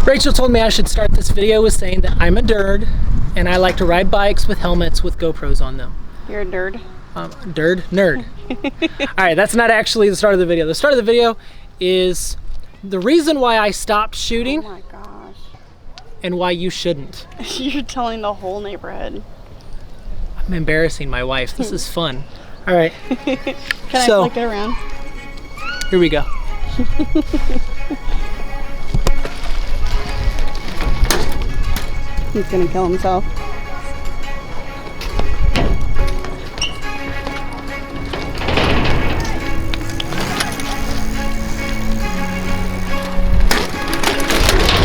Rachel told me I should start this video with saying that I'm a nerd and I like to ride bikes with helmets with GoPros on them. You're a nerd. Nerd. All right, that's not actually the start of the video. The start of the video is the reason why I stopped shooting. Oh my gosh. And why you shouldn't. You're telling the whole neighborhood. I'm embarrassing my wife. This is fun. All right. Can I flick it around? Here we go. He's gonna kill himself.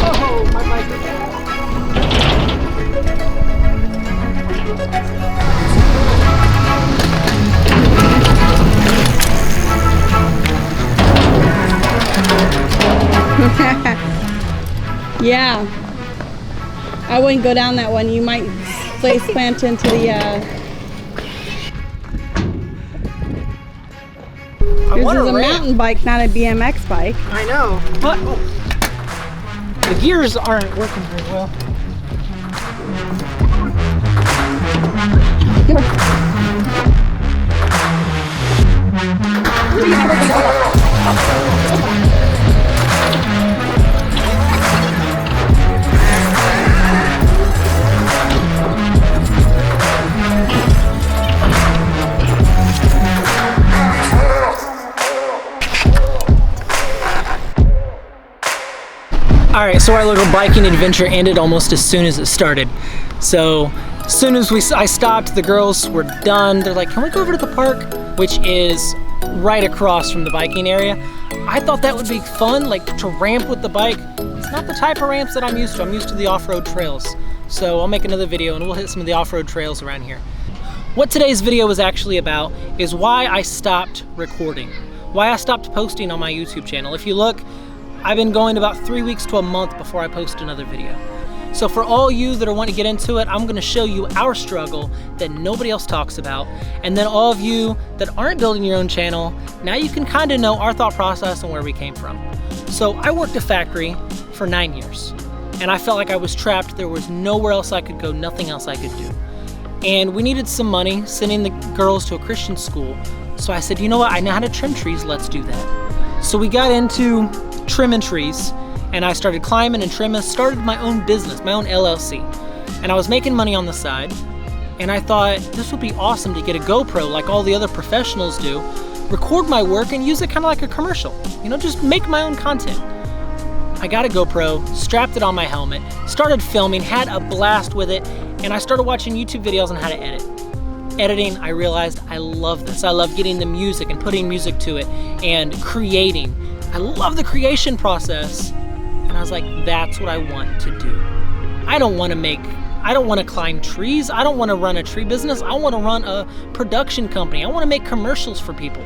Oh, my microphone. Yeah. I wouldn't go down that one. You might face plant into the This is a mountain bike, not a BMX bike. I know, but the gears aren't working very well. Alright, so our little biking adventure ended almost as soon as it started. So, as soon as I stopped, the girls were done. They're like, can we go over to the park? Which is right across from the biking area. I thought that would be fun, like to ramp with the bike. It's not the type of ramps that I'm used to. I'm used to the off-road trails. So I'll make another video and we'll hit some of the off-road trails around here. What today's video was actually about is why I stopped recording. Why I stopped posting on my YouTube channel. If you look, I've been going about 3 weeks to a month before I post another video. So for all you that are wanting to get into it, I'm gonna show you our struggle that nobody else talks about. And then all of you that aren't building your own channel, now you can kind of know our thought process and where we came from. So I worked a factory for 9 years and I felt like I was trapped. There was nowhere else I could go, nothing else I could do. And we needed some money, sending the girls to a Christian school. So I said, you know what, I know how to trim trees, let's do that. So we got into trimming trees and I started climbing and trimming, started my own business, my own LLC. And I was making money on the side and I thought this would be awesome to get a GoPro like all the other professionals do, record my work and use it kind of like a commercial, you know, just make my own content. I got a GoPro, strapped it on my helmet, started filming, had a blast with it, and I started watching YouTube videos on how to edit. Editing, I realized I love this. I love getting the music and putting music to it and creating. I love the creation process. And I was like, that's what I want to do. I don't want to climb trees. I don't want to run a tree business. I want to run a production company. I want to make commercials for people.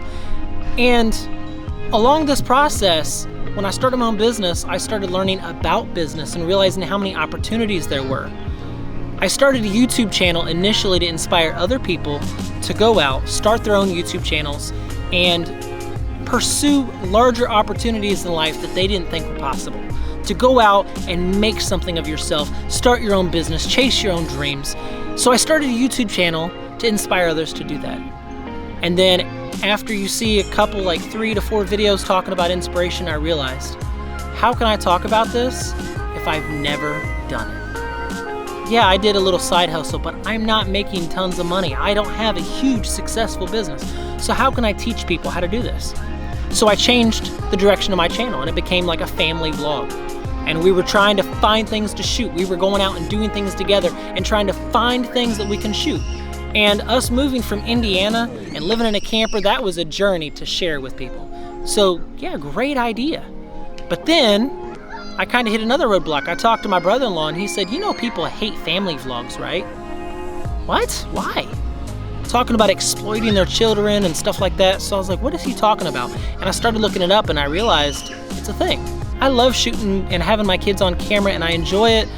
And along this process, when I started my own business, I started learning about business and realizing how many opportunities there were. I started a YouTube channel initially to inspire other people to go out, start their own YouTube channels, and pursue larger opportunities in life that they didn't think were possible. To go out and make something of yourself, start your own business, chase your own dreams. So I started a YouTube channel to inspire others to do that. And then after you see a couple, like 3 to 4 videos talking about inspiration, I realized, how can I talk about this if I've never done it? Yeah, I did a little side hustle, but I'm not making tons of money. I don't have a huge successful business. So how can I teach people how to do this? So I changed the direction of my channel and it became like a family vlog. And we were trying to find things to shoot. We were going out and doing things together and trying to find things that we can shoot. And us moving from Indiana and living in a camper, that was a journey to share with people. So yeah, great idea. But then I kind of hit another roadblock. I talked to my brother-in-law and he said, you know people hate family vlogs, right? What? Why? Talking about exploiting their children and stuff like that. So I was like, what is he talking about? And I started looking it up and I realized it's a thing. I love shooting and having my kids on camera and I enjoy it,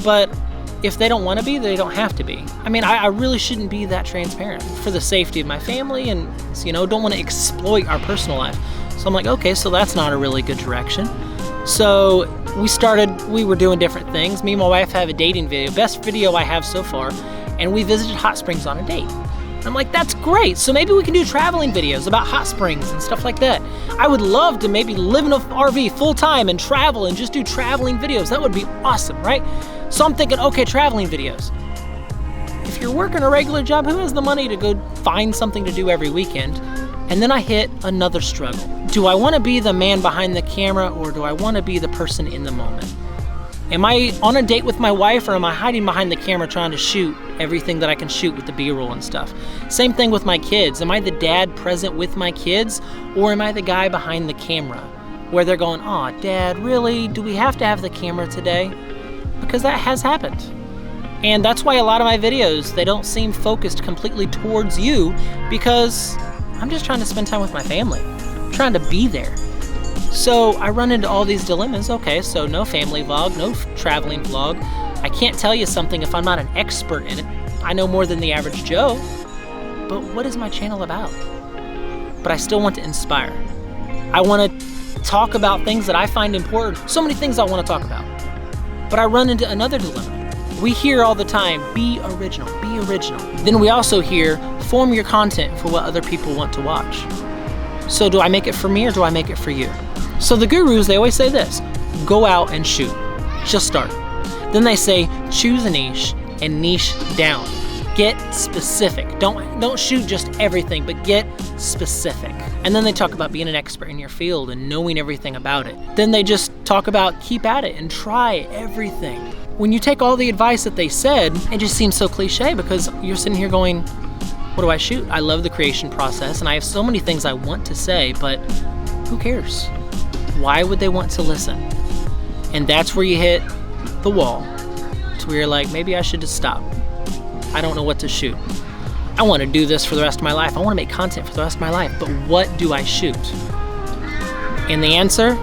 but if they don't want to be, they don't have to be. I mean, I really shouldn't be that transparent for the safety of my family and, you know, don't want to exploit our personal life. So I'm like, okay, so that's not a really good direction. So we were doing different things. Me and my wife have a dating video, best video I have so far, and we visited hot springs on a date. I'm like, that's great. So maybe we can do traveling videos about hot springs and stuff like that. I would love to maybe live in an RV full time and travel and just do traveling videos. That would be awesome, right? So I'm thinking, okay, traveling videos. If you're working a regular job, who has the money to go find something to do every weekend? And then I hit another struggle. Do I want to be the man behind the camera, or do I want to be the person in the moment? Am I on a date with my wife, or am I hiding behind the camera trying to shoot everything that I can shoot with the B-roll and stuff? Same thing with my kids. Am I the dad present with my kids, or am I the guy behind the camera where they're going, "Aw, Dad, really? Do we have to have the camera today?" Because that has happened. And that's why a lot of my videos, they don't seem focused completely towards you, because I'm just trying to spend time with my family. I'm trying to be there. So I run into all these dilemmas. Okay, so no family vlog, no traveling vlog. I can't tell you something if I'm not an expert in it. I know more than the average Joe, but what is my channel about? But I still want to inspire. I want to talk about things that I find important. So many things I want to talk about. But I run into another dilemma. We hear all the time, be original, be original. Then we also hear, form your content for what other people want to watch. So do I make it for me, or do I make it for you? So the gurus, they always say this: go out and shoot, just start. Then they say, choose a niche and niche down. Get specific. Don't shoot just everything, but get specific. And then they talk about being an expert in your field and knowing everything about it. Then they just talk about keep at it and try everything. When you take all the advice that they said, it just seems so cliche, because you're sitting here going, what do I shoot? I love the creation process and I have so many things I want to say, but who cares? Why would they want to listen? And that's where you hit the wall, to where you're like, maybe I should just stop. I don't know what to shoot. I want to do this for the rest of my life. I want to make content for the rest of my life, but what do I shoot? And the answer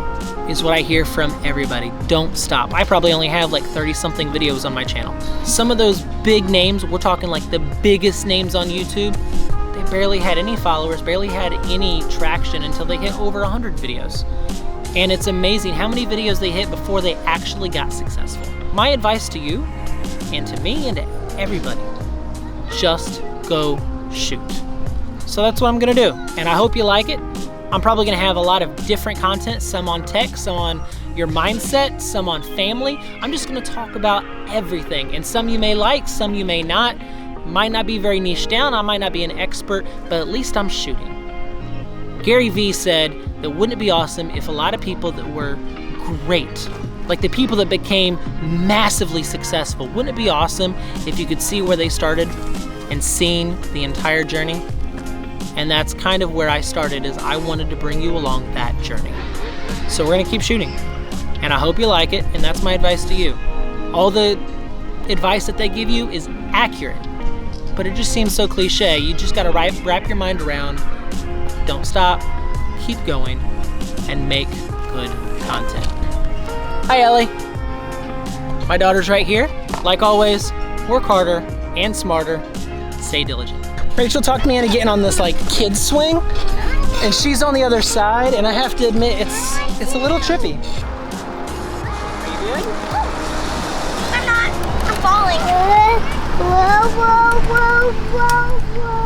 is what I hear from everybody: don't stop. I probably only have like 30 something videos on my channel. Some of those big names, we're talking like the biggest names on YouTube, they barely had any followers, barely had any traction until they hit over 100 videos. And it's amazing how many videos they hit before they actually got successful. My advice to you, and to me, and to everybody, just go shoot. So that's what I'm gonna do, and I hope you like it. I'm probably gonna have a lot of different content, some on tech, some on your mindset, some on family. I'm just gonna talk about everything, and some you may like, some you may not. Might not be very niche down, I might not be an expert, but at least I'm shooting. Gary Vee said that wouldn't it be awesome if a lot of people that were great, like the people that became massively successful, wouldn't it be awesome if you could see where they started and seen the entire journey? And that's kind of where I started, is I wanted to bring you along that journey. So we're gonna keep shooting, and I hope you like it, and that's my advice to you. All the advice that they give you is accurate, but it just seems so cliche. You just gotta wrap your mind around, don't stop, keep going, and make good content. Hi Ellie. My daughter's right here. Like always, work harder and smarter, stay diligent. Rachel talked me into getting on this like kid swing, and she's on the other side, and I have to admit it's a little trippy. Are you good? I'm not. I'm falling. Whoa, whoa, whoa, whoa, whoa.